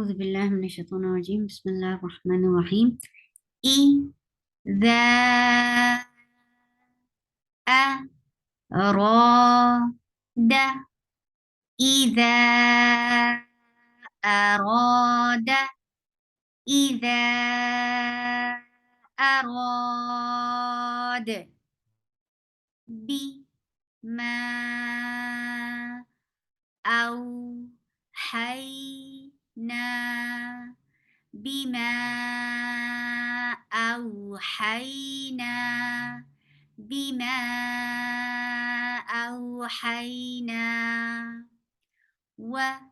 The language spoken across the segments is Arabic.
أعوذ بالله من الشيطان الرجيم. بسم الله الرحمن الرحيم. إذا أراد إذا أراد إذا أراد بما أوحينا بما أوحينا بما أوحينا وإذا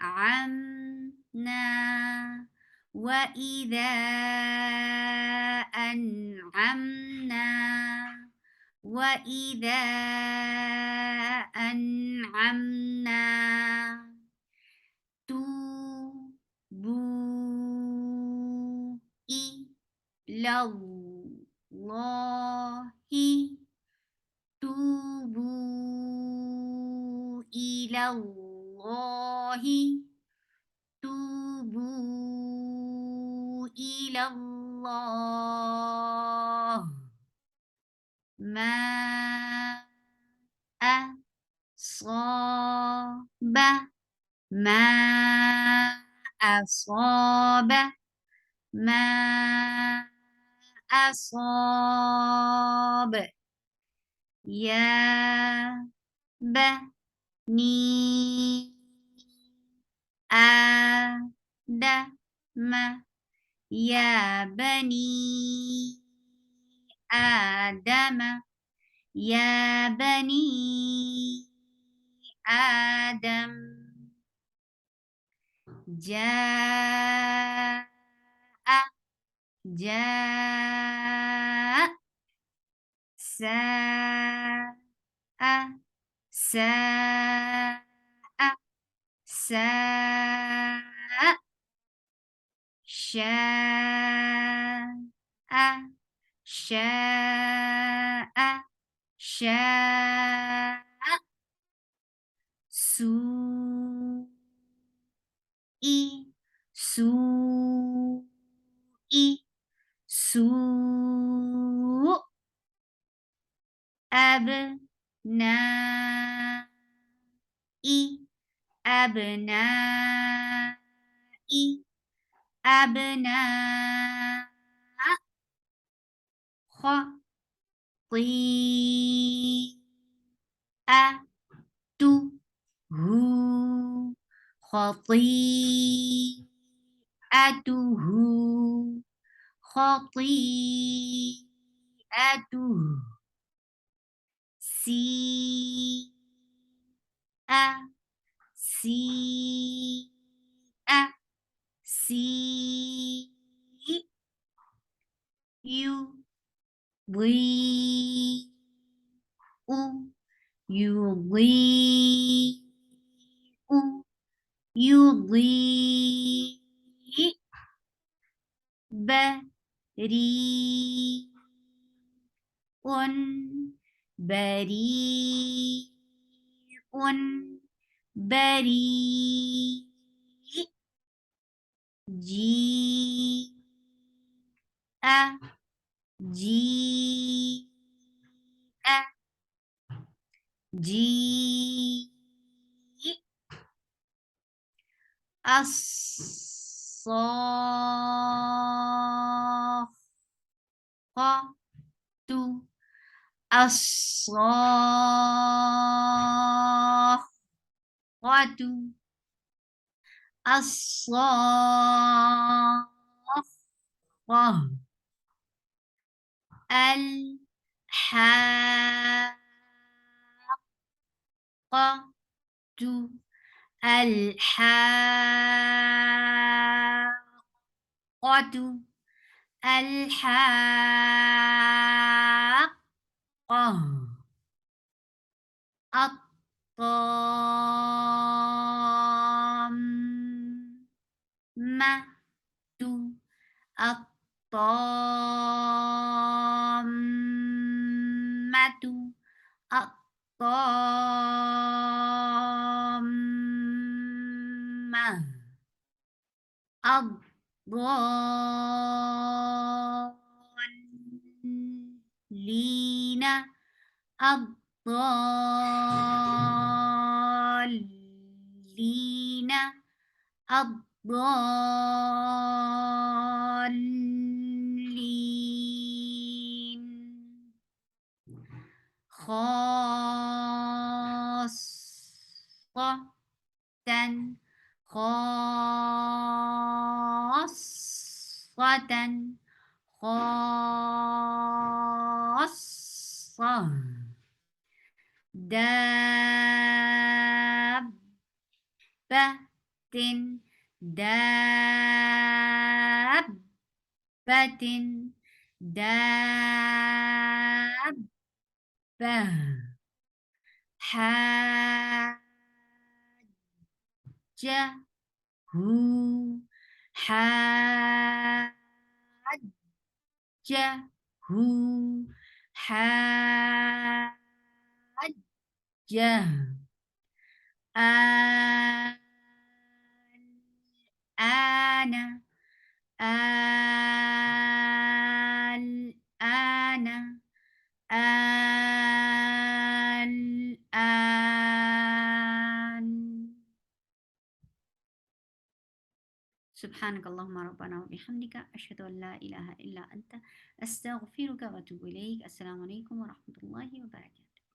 أنعمنا وإذا أنعمنا وإذا أنعمنا توبوا إلى الله توبوا إلى الله توبوا إلى الله ما أصاب ما أصاب ما أصاب يا بني آدم يا بني آدم يا بني آدم جاء جاء ساء ساء ساء شاء شاء شاء سوء سوء سوء أبناء أبناء أبناء خطيئته خطيئته خطيئته سيئ سيئ سيئ يضيء يضيء يضيء بريء بريء بريء جيء جيء جيء الصاخة الصاخة الصاخة الحاقة الحاقة الحاقة الطامة الطامة الطامة الضالين الضالين الضالين خاصة خاصة خاصة دابة دابة دابة حاجة هو حاجة هو حاجة آن أنا الآن الآن سبحانك اللهم ربنا وبحمدك أشهد أن لا إله إلا أنت أستغفرك وأتوب إليك. السلام عليكم ورحمة الله وبركاته.